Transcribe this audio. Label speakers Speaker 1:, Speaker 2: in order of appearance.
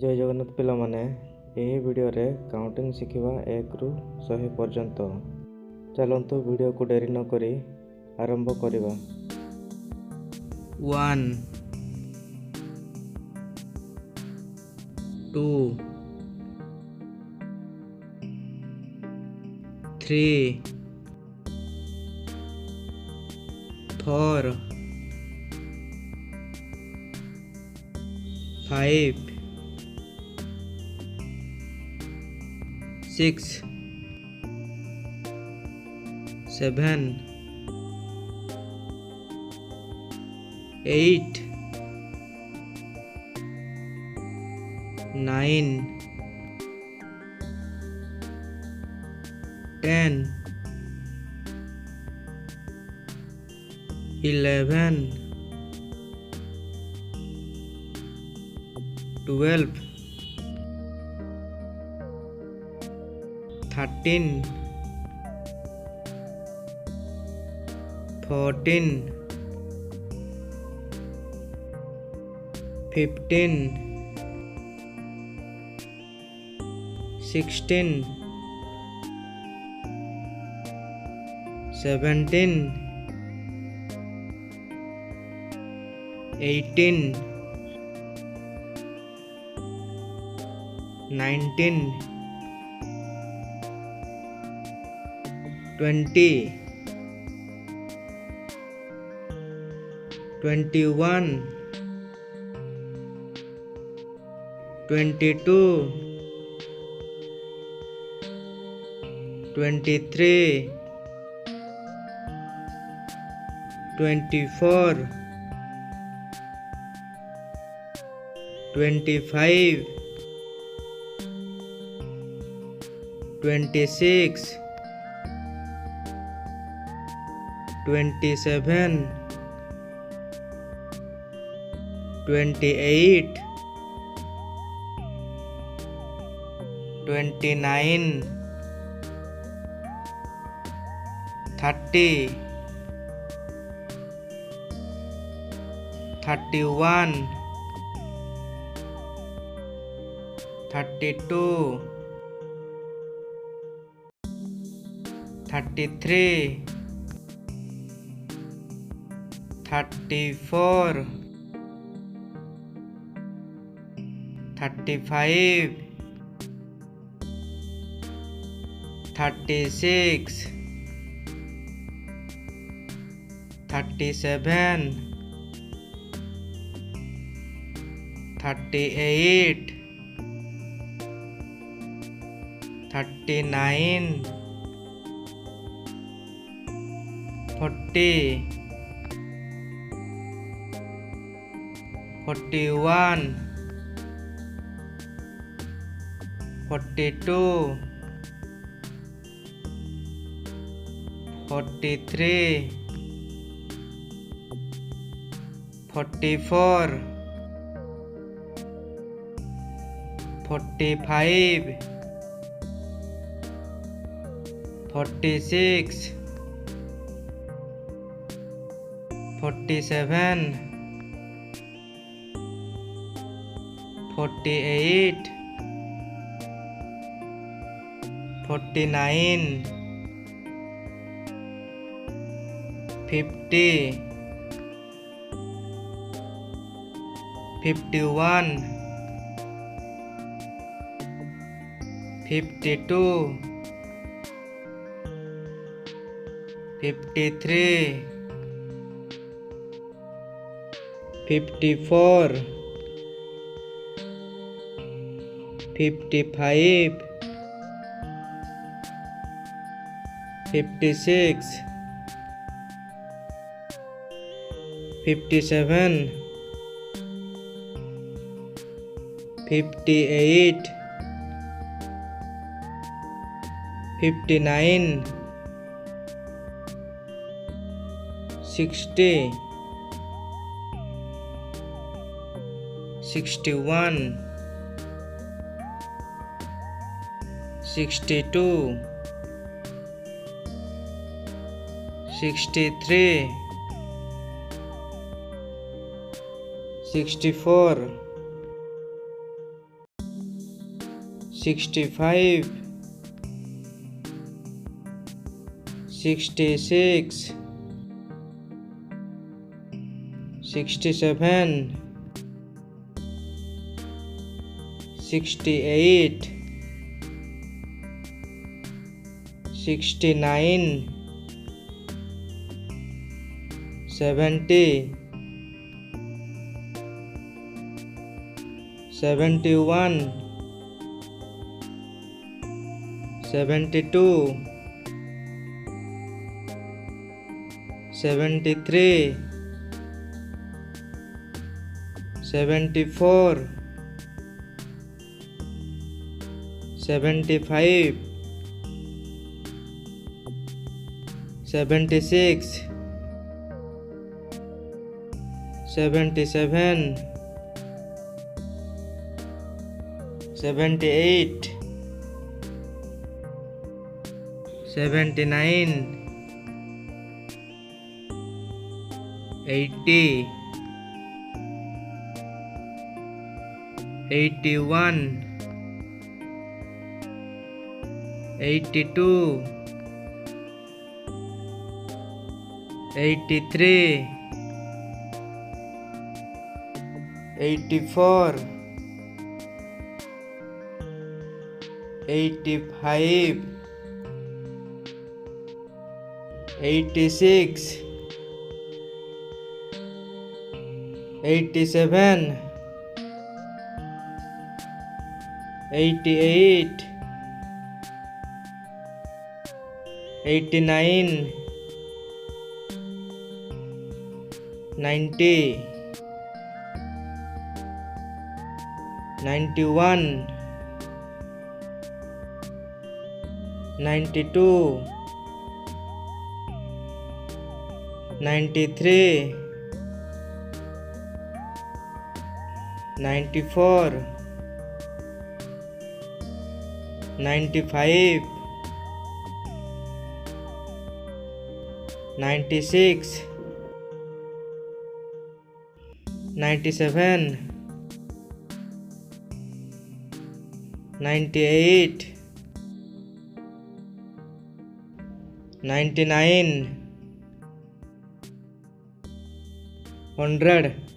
Speaker 1: जय जगन्नाथ पिला माने यही वीडियो रे काउंटिंग शिखिबा 1 रु 100 पर्यंत। चलंतु वीडियो को डेरी न करी आरंभ करिबा। 1 2 3 4 5 6 7 8 9 10 11 12 13 14 15 16 17 18 19 20 21 22 23 24 25 26 27 28 29 30 31 32 33 34 35 36 37 38 39 40 41 42 43 44 45 46 47 48 49 50 51 52 53 54 55 56 57 58 59 60 61 62 63 64 65, 66, 67, 68, 69, 70, 71, 72, 73, 74, 75, 76, 77, 78, 79, 80, 81, 82, 83, 84, 85, 86, 87, 88, 89, 90, 91, 92, 93, 94, 95, 96, 97, 98, 99, 100.